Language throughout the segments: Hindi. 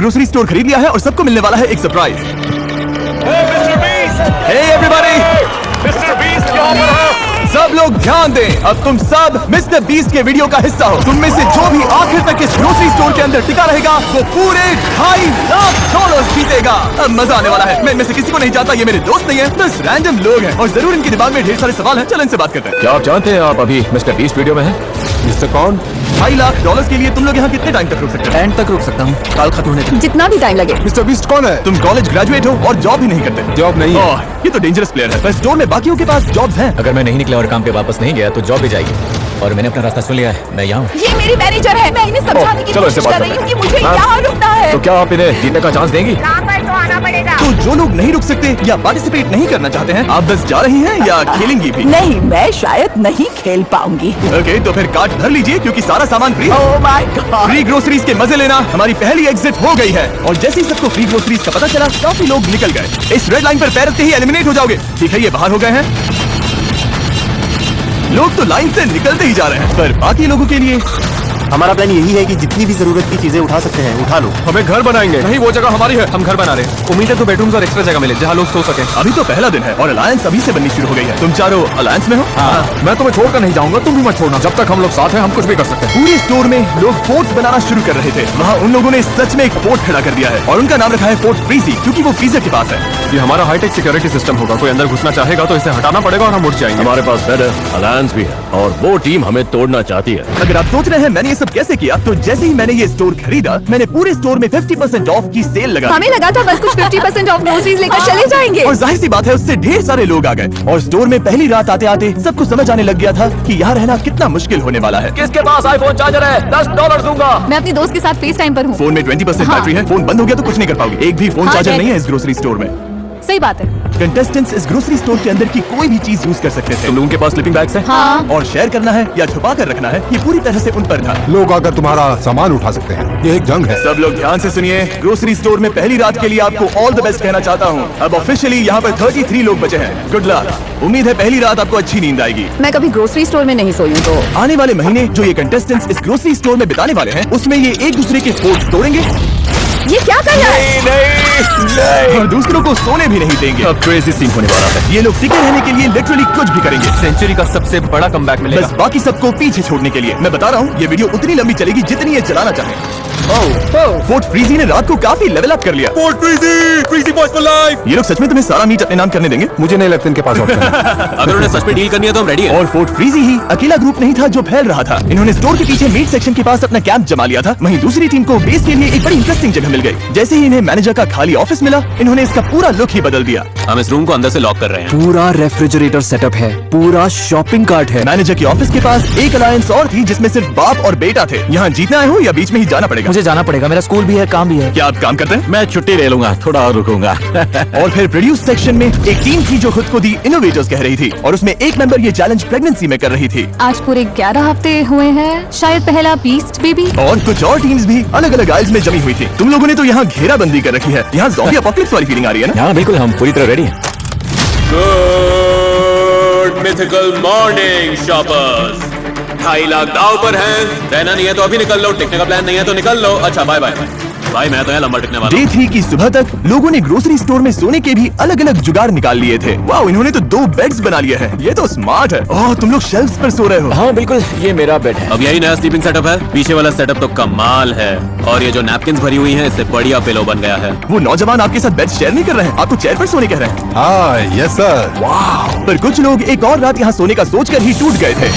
ग्रोसरी स्टोर खरीद लिया है और सबको मिलने वाला है एक surprise. Hey everybody, Mr Beast यहाँ पर है। सब लोग ध्यान दें, अब तुम सब मिस्टर बीस्ट के वीडियो का हिस्सा हो। तुम में से जो भी आखिर तक इस ग्रोसरी स्टोर के अंदर टिका रहेगा वो पूरे $2.5 लाख जीतेगा। अब मजा आने वाला है। मैं इनमें से किसी को नहीं जानता, ये मेरे दोस्त नहीं है, बस रैंडम लोग हैं और जरूर इनके दिमाग में ढेर सारे सवाल हैं। चलो इनसे बात करते हैं। क्या आप जानते हैं आप अभी मिस्टर बीस्ट वीडियो में हैं? मिस्टर कौन? $2.5 लाख के लिए तुम लोग यहाँ कितने टाइम तक रुक सकते हो? एंड तक रुक सकता हूँ, काल खत्म होने तक। जितना भी टाइम लगे। मिस्टर बीस्ट कौन है? तुम कॉलेज ग्रेजुएट हो और जॉब भी नहीं करते। जॉब नहीं है। ये तो डेंजरस प्लेयर है। पर स्टोर में बाकियों के पास जॉब्स हैं। अगर मैं नहीं निकला और काम पे वापस नहीं गया तो जॉब भी जाएगी। और मैंने अपना रास्ता सुन लिया है, मैं यहाँ हूँ। ये मेरी मैनेजर है, मैं इन्हें समझाने की चलो इससे कोशिश बात कर रही हूँ कि मुझे हाँ। यहाँ रुकना है। तो क्या आप इन्हें जीतने का चांस देंगी? तो जो लोग नहीं रुक सकते या पार्टिसिपेट नहीं करना चाहते हैं, आप बस जा रही हैं या खेलेंगी भी? नहीं, मैं शायद नहीं खेल पाऊंगी। ओके, तो फिर कार्ड भर लीजिए क्योंकि सारा सामान free. Oh my God. Free groceries के मजे लेना हमारी पहली एग्जिट हो गई है। और जैसे ही सबको फ्री ग्रोसरीज का पता चला, काफी लोग निकल गए। इस रेड लाइन पर पैर रखते ही एलिमिनेट हो जाओगे। ठीक है, ये बाहर हो गए हैं। लोग तो लाइन से निकलते ही जा रहे हैं, पर बाकी लोगों के लिए हमारा प्लान यही है कि जितनी भी जरूरत की चीजें उठा सकते हैं उठा लो। हमें घर बनाएंगे। नहीं, वो जगह हमारी है, हम घर बना रहे हैं। उम्मीद है तो बेडरूम्स और एक्स्ट्रा जगह मिले जहाँ लोग सो सके। अभी तो पहला दिन है और अलायंस अभी से बननी शुरू हो गई है। तुम चारों अलायंस में हो? मैं तुम्हें छोड़कर नहीं जाऊंगा, तुम भी मत छोड़ना। जब तक हम लोग साथ हैं हम कुछ भी कर सकते हैं। पूरे स्टोर में लोग फोर्ट्स बनाना शुरू कर रहे थे। वहाँ उन लोगों ने सच में एक फोर्ट खड़ा कर दिया है और उनका नाम रखा है फोर्ट फ्रीजी, क्योंकि वो फ्रीजर के पास है। ये हमारा हाईटेक सिक्योरिटी सिस्टम होगा। कोई अंदर घुसना चाहेगा तो इसे हटाना पड़ेगा और हम उठ जाएंगे। हमारे पास फेडर अलायंस भी है और वो टीम हमें तोड़ना चाहती है। अगर आप सोच रहे हैं मैंने ये सब कैसे किया, तो जैसे ही मैंने ये स्टोर खरीदा, मैंने पूरे स्टोर में 50% ऑफ की सेल लगा दी। हमें लगा था बस कुछ 50% ऑफ ग्रोसरीज लेकर चले जाएंगे। और जाहिर सी बात है उससे ढेर सारे लोग आ गए और स्टोर में पहली रात आते आते सबको समझ आने लग गया था कि यहाँ रहना कितना मुश्किल होने वाला है। किसके पास आईफोन चार्जर है? $10 दूंगा। मैं अपनी दोस्त के साथ फेस टाइम पर हूँ। फोन में 20% हाँ। बैटरी है, फोन बंद हो गया तो कुछ नहीं कर पाओगे। एक भी फोन हाँ, चार्जर है। नहीं है इस ग्रोसरी स्टोर में। सही बात है। कंटेस्टेंट्स इस ग्रोसरी स्टोर के अंदर की कोई भी चीज यूज कर सकते थे। तुम लोगों के पास स्लीपिंग बैग्स हैं? हाँ। और शेयर करना है या छुपा कर रखना है, ये पूरी तरह से उन पर था। लोग आकर तुम्हारा सामान उठा सकते हैं। ये एक जंग है। सब लोग ध्यान से सुनिए। ग्रोसरी स्टोर में पहली रात के लिए आपको ऑल द बेस्ट कहना चाहता हूँ। अब ऑफिशियली यहाँ पर 33 लोग बचे हैं। Good luck. उम्मीद है पहली रात आपको अच्छी नींद आएगी। मैं कभी ग्रोसरी स्टोर में नहीं सोई हूँ तो आने वाले महीने जो ये कंटेस्टेंट्स इस ग्रोसरी स्टोर में बिताने वाले हैं, उसमें ये एक दूसरे के फोर्ट्स तोड़ेंगे ये क्या कर रहा है? और दूसरों को सोने भी नहीं देंगे। अब क्रेजी सीन होने वाला है। ये लोग टिके रहने के लिए लिटरली कुछ भी करेंगे, सेंचुरी का सबसे बड़ा कमबैक मिलेगा। बस बाकी सबको पीछे छोड़ने के लिए। मैं बता रहा हूँ ये वीडियो उतनी लंबी चलेगी जितनी ये चलाना चाहे। फोर्ट फ्रीजी ने रात को काफी लेवल अप कर लिया। Fort frizzy boys for life. ये लोग सच में तुम्हें सारा मीट अपने नाम करने देंगे? मुझे नहीं लगता इनके पास ऑप्शन है। अगर उन्हें सच में डील करनी है तो हम रेडी हैं। और फोर्ट फ्रीजी ही अकेला ग्रुप नहीं था जो फैल रहा था। इन्होंने स्टोर के पीछे मीट सेक्शन के पास अपना कैंप जमा लिया था। वहीं दूसरी टीम को बेस के लिए एक बड़ी इंटरेस्टिंग जगह मिल गई। जैसे ही इन्हें मैनेजर का खाली ऑफिस मिला, इन्होंने इसका पूरा लुक ही बदल दिया। हम इस रूम को अंदर से लॉक कर रहे हैं। पूरा रेफ्रिजरेटर सेटअप है, पूरा शॉपिंग कार्ट है। मैनेजर के ऑफिस के पास एक अलायंस और थी जिसमें सिर्फ बाप और बेटा थे। यहाँ जीतना आए हो या बीच में ही जाना पड़ेगा? मुझे जाना पड़ेगा, मेरा स्कूल भी है, काम भी है। क्या आप काम करते हैं? मैं छुट्टी ले लूंगा, थोड़ा और रुकूंगा। और फिर प्रोड्यूस सेक्शन में एक टीम थी जो खुद को दी इनोवेटर्स कह रही थी और उसमें एक मेंबर ये चैलेंज प्रेगनेंसी में कर रही थी। आज पूरे 11 हफ्ते हुए हैं, शायद पहला बीस्ट बेबी। और कुछ और टीम्स भी अलग अलग आइल्स में जमी हुई थी। तुम लोगों ने तो यहाँ घेराबंदी कर रखी है। यहाँ ज़ॉम्बी एपोकलिप्स वाली फीलिंग आ रही है ना? हाँ बिल्कुल, हम पूरी तरह रेडी हैं। Good mythical morning shoppers. 2.5 lakh दाव पर है। रहना नहीं है तो अभी निकल लो, टिकने का प्लान नहीं है तो निकल लो। अच्छा बाय बाय। भाई मैं तो यहाँ लंबा टिकने वाला डे 3 की सुबह तक लोगों ने ग्रोसरी स्टोर में सोने के भी अलग अलग जुगाड़ निकाल लिए थे। वाह, इन्होंने तो 2 बेड्स बना लिए हैं। ये तो स्मार्ट है। ओह, तुम लोग शेल्फ्स पर सो रहे हो। हाँ बिल्कुल, ये मेरा बेड है। अब यही नया स्लीपिंग सेटअप है। पीछे वाला सेटअप तो कमाल है और ये जो नैपकिंस भरी हुई हैं इससे बढ़िया पिलो बन गया है। वो नौजवान आपके साथ बेड शेयर नहीं कर रहे हैं, आपको चेयर पर सोने कह रहे हैं। हाँ, यस सर। पर कुछ लोग एक और रात यहाँ सोने का सोचकर ही टूट गए थे।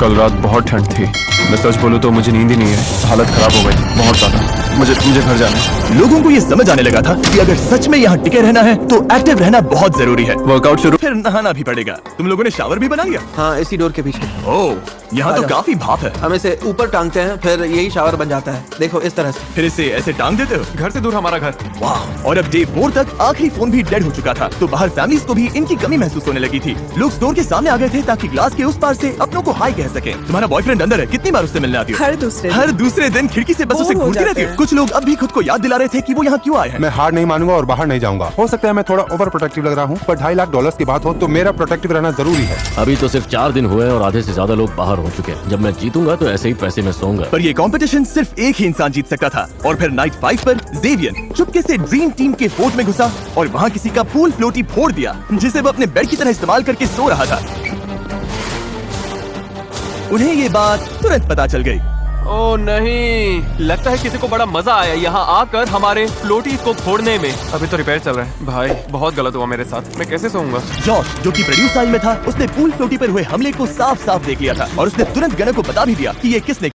कल रात बहुत ठंड थी। मैं सच बोलूं तो मुझे नींद ही नहीं है। हालत खराब हो गई थी बहुत ज्यादा। मुझे घर जाना है। लोगों को ये समझ आने लगा था कि अगर सच में यहाँ टिके रहना है तो एक्टिव रहना बहुत जरूरी है। वर्कआउट शुरू। फिर नहाना भी पड़ेगा। तुम लोगों ने शावर भी बना लिया? हाँ, इसी डोर के पीछे। ओह, यहाँ तो काफी भाप है। हम इसे ऊपर टांगते हैं, फिर यही शावर बन जाता है। देखो इस तरह से। फिर इसे ऐसे टांग देते हो? घर से दूर हमारा घर। वाह। और अब डे 4 तक आखिरी फोन भी डेड हो चुका था, तो बाहर फैमिलीज को भी इनकी कमी महसूस होने लगी थी। लोग स्टोर के सामने आ गए थे ताकि ग्लास के उस पार से अपनों को हाई कह सके। तुम्हारा बॉयफ्रेंड अंदर है, कितनी बार उससे मिलने आती हो? हर दूसरे दिन खिड़की से बस उसे घूरती रहती हो। कुछ कुछ लोग अब भी खुद को याद दिला रहे थे कि वो यहाँ क्यों आए हैं। मैं हार नहीं मानूंगा और बाहर नहीं जाऊंगा। हो सकता है मैं थोड़ा ओवर प्रोटेक्टिव लग रहा हूँ, पर $2.5 लाख की बात हो तो मेरा प्रोटेक्टिव रहना जरूरी है। अभी तो सिर्फ 4 दिन हुए हैं और आधे से ज्यादा लोग बाहर हो चुके हैं। जब मैं जीतूंगा तो ऐसे ही पैसे में सोऊंगा। पर ये कंपटीशन सिर्फ एक ही इंसान जीत सकता था। और फिर नाइट 5 पर जेवियर चुपके से ड्रीम टीम के फोर्ट में घुसा और वहाँ किसी का पूल फ्लोटी फोड़ दिया, जिसे वो अपने बेड की तरह इस्तेमाल करके सो रहा था। उन्हें ये बात तुरंत पता चल गई। ओ नहीं, लगता है किसी को बड़ा मजा आया यहाँ आकर हमारे फ्लोटीज को फोड़ने में। अभी तो रिपेयर चल रहा है। भाई बहुत गलत हुआ मेरे साथ, मैं कैसे सोऊंगा। जॉश जो कि प्रोड्यूस साइड में था, उसने पूल फ्लोटी पर हुए हमले को साफ साफ देख लिया था और उसने तुरंत गनर को बता भी दिया कि ये किसने